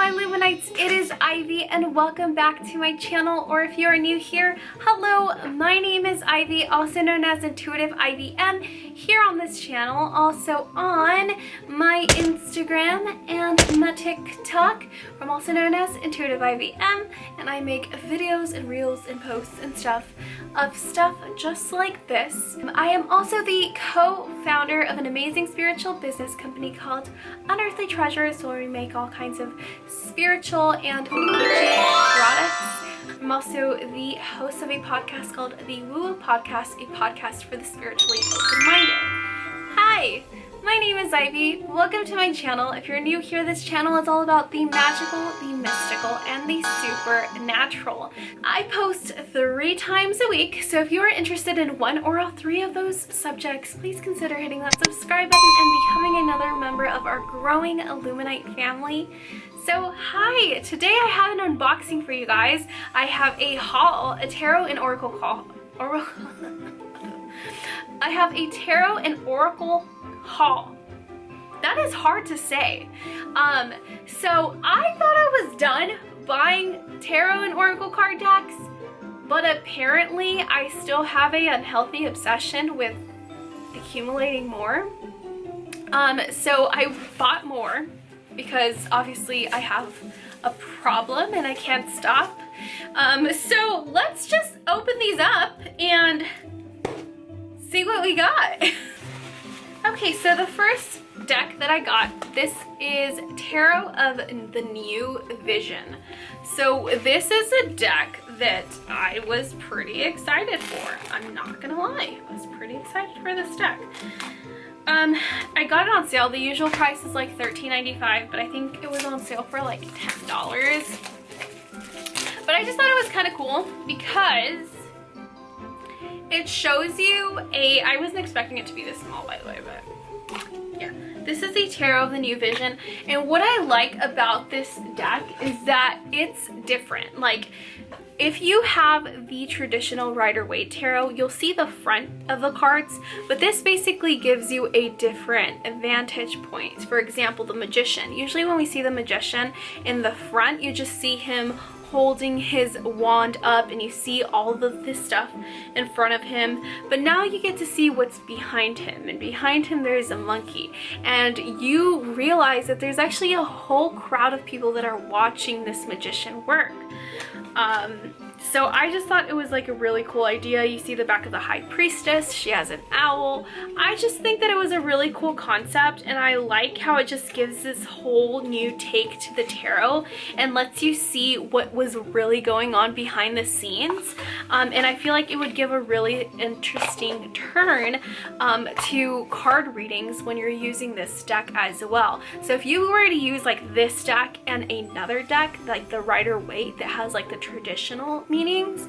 my Luminites, it is Ivy and welcome back to my channel, or if you are new here, hello, my name is Ivy, also known as Intuitive IVM, here on this channel, also on my Instagram and my TikTok, I'm also known as Intuitive IVM, and I make videos and reels and posts and stuff just like this. I am also the co-founder of an amazing spiritual business company called Unearthly Treasures, where we make all kinds of spiritual and witchy products. I'm also the host of a podcast called The Woo Podcast, a podcast for the spiritually open-minded. Hi, my name is Ivy. Welcome to my channel. If you're new here, this channel is all about the magical, the mystical, and the supernatural. I post 3 times a week, so if you are interested in one or all 3 of those subjects, please consider hitting that subscribe button and becoming another member of our growing Illuminite family. So hi, today I have an unboxing for you guys. I have a haul, a tarot and oracle haul. I have a tarot and oracle haul. That is hard to say. So I thought I was done buying tarot and oracle card decks, but apparently I still have a unhealthy obsession with accumulating more. So I bought more because obviously I have a problem and I can't stop. So let's just open these up and see what we got. Okay, so the first deck that I got, this is Tarot of the New Vision. So this is a deck that I was pretty excited for. I'm not gonna lie, I was pretty excited for this deck. I got it on sale. The usual price is like $13.95, but I think it was on sale for like $10. But I just thought it was kind of cool because it shows you I wasn't expecting it to be this small, by the way, but yeah. This is the Tarot of the New Vision, and what I like about this deck is that it's different. Like, if you have the traditional Rider-Waite tarot, you'll see the front of the cards, but this basically gives you a different vantage point. For example, the Magician. Usually when we see the Magician in the front, you just see him holding his wand up and you see all of this stuff in front of him, but now you get to see what's behind him, and behind him there's a monkey, and you realize that there's actually a whole crowd of people that are watching this magician work. So I just thought it was like a really cool idea. You see the back of the High Priestess, she has an owl. I just think that it was a really cool concept, and I like how it just gives this whole new take to the tarot and lets you see what was really going on behind the scenes. And I feel like it would give a really interesting turn to card readings when you're using this deck as well. So if you were to use like this deck and another deck, like the Rider-Waite that has like the traditional meanings,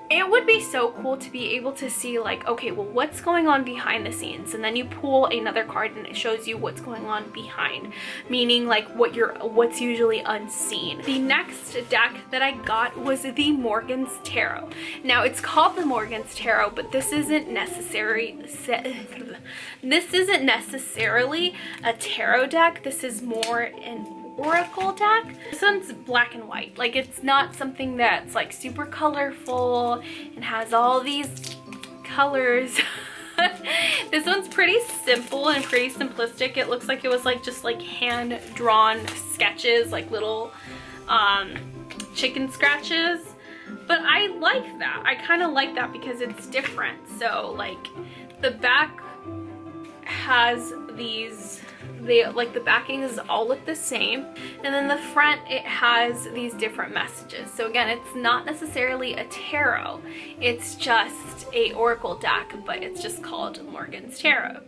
it would be so cool to be able to see like, okay, well, what's going on behind the scenes, and then you pull another card and it shows you what's going on behind, meaning like what's usually unseen. The next deck that I got was the Morgan's Tarot. Now it's called the Morgan's Tarot, but this isn't necessarily a tarot deck. This is more an oracle deck. This one's black and white. Like, it's not something that's like super colorful and has all these colors. This one's pretty simple and pretty simplistic. It looks like it was like just like hand drawn sketches, like little chicken scratches, but I like that. I kind of like that because it's different. So like the back has these, like the backings all look the same, and then the front, it has these different messages. So again, it's not necessarily a tarot, it's just a oracle deck, but it's just called Morgan's Tarot.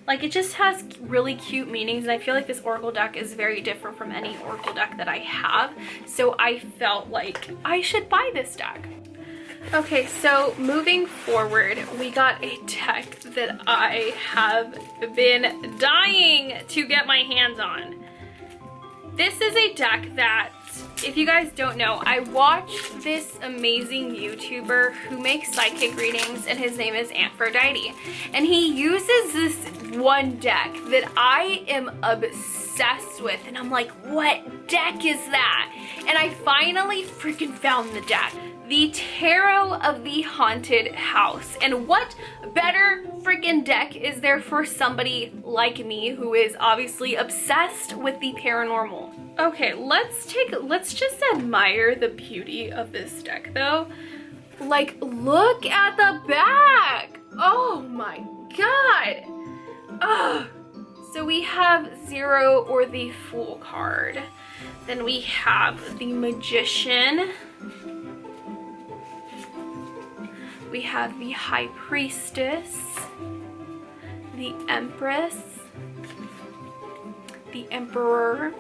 Like, it just has really cute meanings, and I feel like this oracle deck is very different from any oracle deck that I have, so I felt like I should buy this deck. Okay, so moving forward, we got a deck that I have been dying to get my hands on. This is a deck that, if you guys don't know, I watched this amazing YouTuber who makes psychic readings, and his name is Aphrodite. And he uses this one deck that I am obsessed obsessed with, and I'm like, what deck is that? And I finally freaking found the deck. The Tarot of the Haunted House. And what better freaking deck is there for somebody like me who is obviously obsessed with the paranormal? Okay, let's just admire the beauty of this deck though. Like, look at the back. Oh my god. Oh. So we have 0 or the Fool card. Then we have the Magician. We have the High Priestess, the Empress, the Emperor,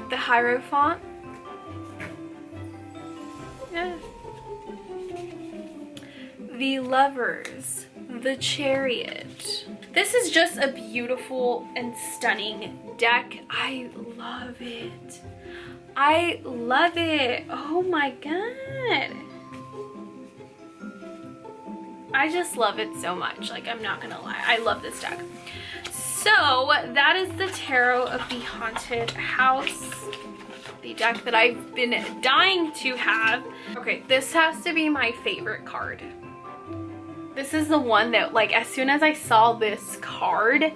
the Hierophant, the Lovers, the Chariot. This is just a beautiful and stunning deck. I love it. I love it. Oh my god. I just love it so much. Like, I'm not gonna lie. I love this deck. So that is the Tarot of the Haunted House. The deck that I've been dying to have. Okay, this has to be my favorite card. This is the one that, like, as soon as I saw this card,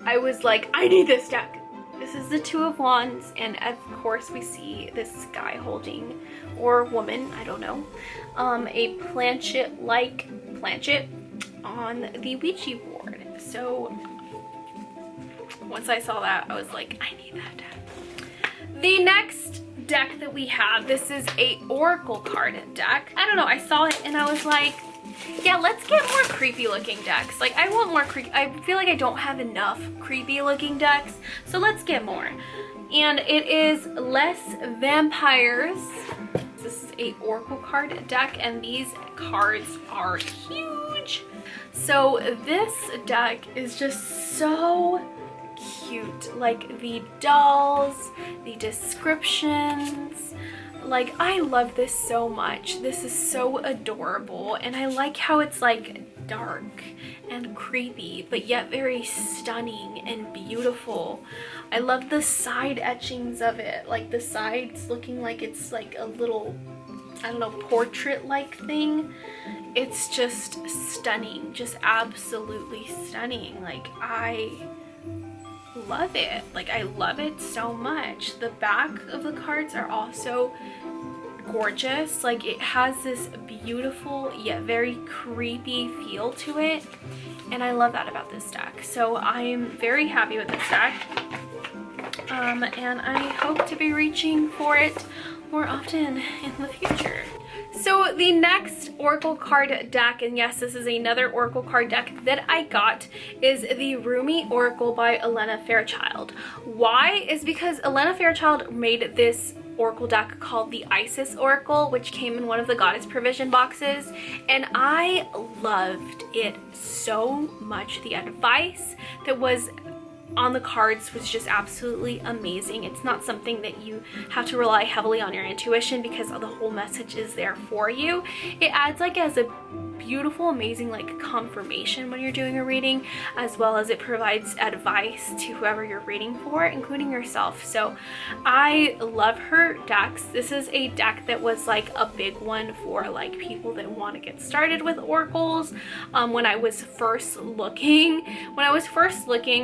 I was like, I need this deck. This is the Two of Wands, and of course we see this guy holding, or woman, I don't know, a planchet-like planchet on the Ouija board. So once I saw that, I was like, I need that deck. The next deck that we have, this is a Oracle card deck. I don't know, I saw it and I was like, yeah, let's get more creepy looking decks. Like, I want more creepy. I feel like I don't have enough creepy looking decks, so let's get more. And it is Less Vampires. This is a Oracle card deck, and these cards are huge. So this deck is just so cute. Like, the dolls, the descriptions. Like, I love this so much. This is so adorable, and I like how it's like dark and creepy, but yet very stunning and beautiful. I love the side etchings of it, like the sides looking like it's like a little, I don't know, portrait-like thing. It's just stunning, just absolutely stunning. Like, I love it. Like, I love it so much. The back of the cards are also gorgeous. Like, it has this beautiful yet very creepy feel to it, and I love that about this deck. So I'm very happy with this deck, and I hope to be reaching for it more often in the future. So the next Oracle card deck, and yes, this is another Oracle card deck that I got, is the Rumi Oracle by Elena Fairchild. Why? Is because Elena Fairchild made this Oracle deck called the Isis Oracle, which came in one of the Goddess Provision boxes, and I loved it so much. The advice that was on the cards was just absolutely amazing. It's not something that you have to rely heavily on your intuition, because the whole message is there for you. It adds like as a beautiful, amazing like confirmation when you're doing a reading, as well as it provides advice to whoever you're reading for, including yourself. So I love her decks. This is a deck that was like a big one for like people that want to get started with oracles. When I was first looking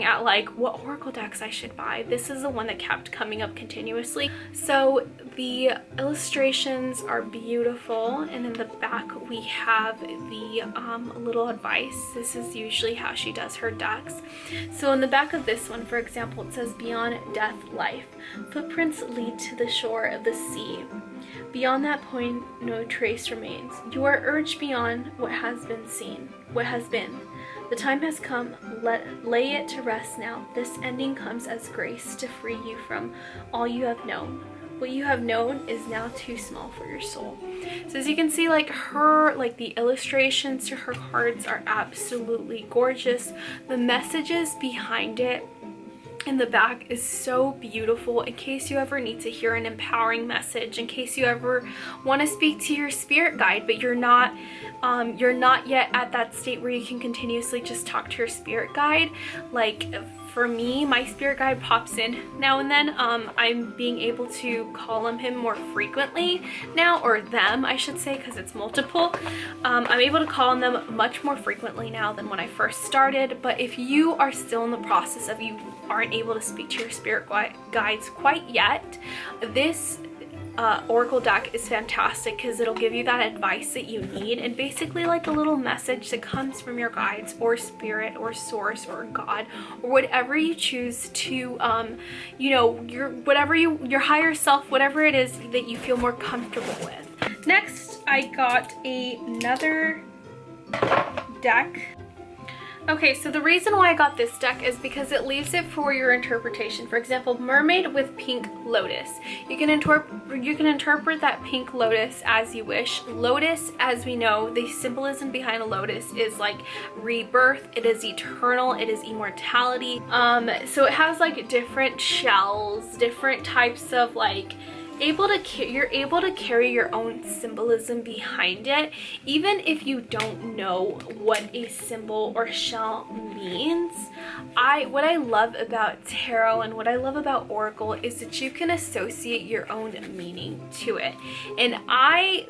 at like what oracle decks I should buy, this is the one that kept coming up continuously. So the illustrations are beautiful, and in the back we have the little advice. This is usually how she does her decks. So in the back of this one, for example, it says, beyond death, life. Footprints lead to the shore of the sea. Beyond that point, no trace remains. You are urged beyond what has been seen, what has been. The time has come, lay it to rest now. This ending comes as grace to free you from all you have known. What you have known is now too small for your soul. So as you can see, like the illustrations to her cards are absolutely gorgeous. The messages behind it in the back is so beautiful in case you ever need to hear an empowering message, in case you ever want to speak to your spirit guide, but you're not yet at that state where you can continuously just talk to your spirit guide. Like for me, my spirit guide pops in now and then. I'm being able to call on him more frequently now, or them I should say, because it's multiple. I'm able to call on them much more frequently now than when I first started. But if you are still in the process of you aren't able to speak to your spirit guides quite yet, this oracle deck is fantastic because it'll give you that advice that you need, and basically like a little message that comes from your guides or spirit or source or God or whatever you choose to you know, your higher self, whatever it is that you feel more comfortable with. Next, I got another deck. Okay, so the reason why I got this deck is because it leaves it for your interpretation. For example, mermaid with pink lotus. You can interpret that pink lotus as you wish. Lotus, as we know, the symbolism behind a lotus is like rebirth. It is eternal. It is immortality. So it has like different shells, different types of like you're able to carry your own symbolism behind it, even if you don't know what a symbol or shell means. What I love about tarot and what I love about oracle is that you can associate your own meaning to it. And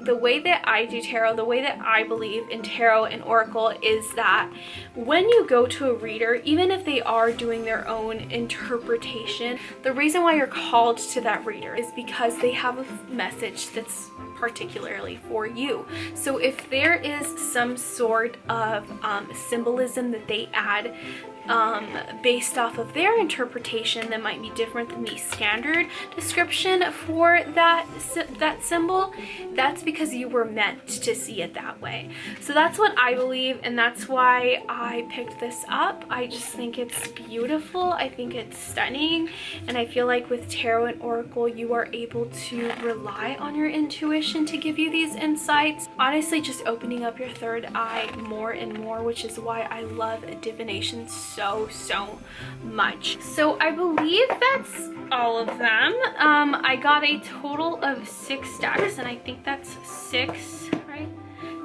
the way that I do tarot, the way that I believe in tarot and oracle is that when you go to a reader, even if they are doing their own interpretation, the reason why you're called to that reader is because they have a message that's particularly for you. So if there is some sort of symbolism that they add based off of their interpretation that might be different than the standard description for that symbol, that's because you were meant to see it that way. So that's what I believe, and that's why I picked this up. I just think it's beautiful. I think it's stunning, and I feel like with tarot and oracle you are able to rely on your intuition to give you these insights. Honestly, just opening up your third eye more and more, which is why I love divination so much. So I believe that's all of them. I got a total of 6 decks, and I think that's 6, right?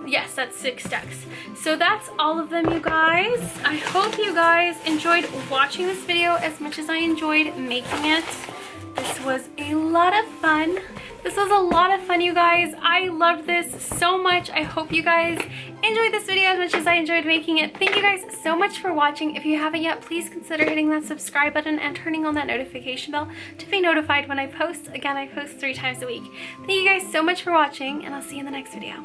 Yes, that's 6 decks. So that's all of them, you guys. I hope you guys enjoyed watching this video as much as I enjoyed making it. This was a lot of fun. This was a lot of fun, you guys. I loved this so much. I hope you guys enjoyed this video as much as I enjoyed making it. Thank you guys so much for watching. If you haven't yet, please consider hitting that subscribe button and turning on that notification bell to be notified when I post. Again, I post 3 times a week. Thank you guys so much for watching, and I'll see you in the next video.